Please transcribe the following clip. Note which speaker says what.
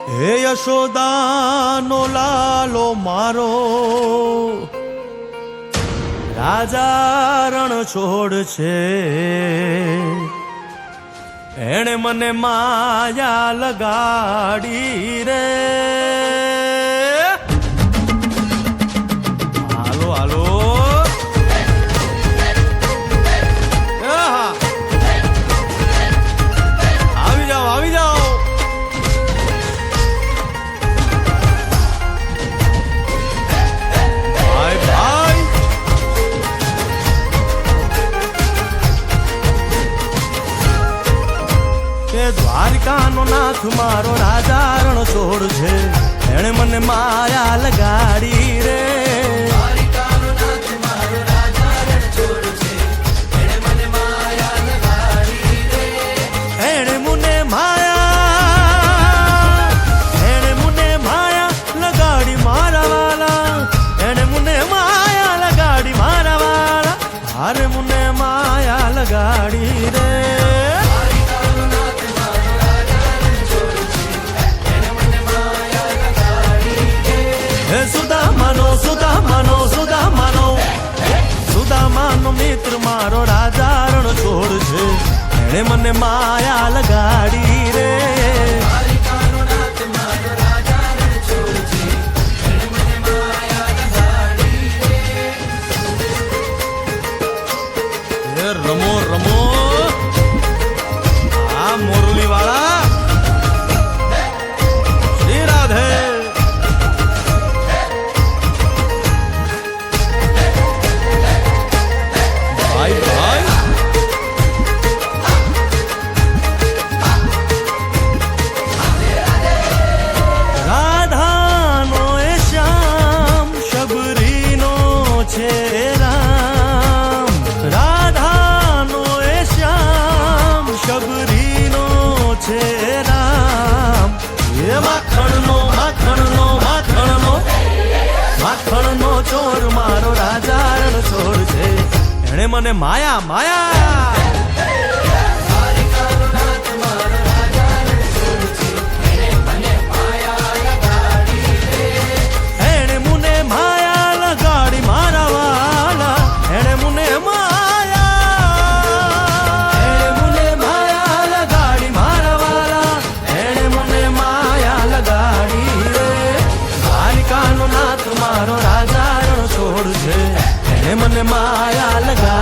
Speaker 1: હે યશોદાનો લાલો મારો, રાજા રણ છોડ છે. એણે મને માયા લગાડી રે. હાલો હાલો આવી જાઓ આવી જાઓ. ભાઈ ભાઈ કે દ્વારકાનો નાથ મારો રાજા રણ છોડ છે. એણે મને માયા લગાડી રે. એણે મને માયા લગાડી મારા વાલા. એણે મને માયા લગાડી મારા વાલા. હારે મને માયા લગાડી રે. સુદામાનો મિત્ર મારો રાજા રણ છોડ છે. એણે મને માયા લગાડી રે. રમો રમો આ મોરલી વાળા. શ્રી રાધે. ભાઈ ભાઈ રાધાનો એ શ્યામ શબરીનો છે રામ. રાધાનો એ શ્યામ શબરીનો છે રામ. એ માખણનો ચોર મારો રાજા રણ છોડ છે. એણે મને માયા માયા. એણે મને માયા લગાડી મારા વાલા. એણે મને માયા લગાડી મારા વાલા. એણે મને માયા લગાડી રે. દ્વારિકાનો નાથ મારો રાજા રણ છોડ છે. એણે મને માયા લગાડી.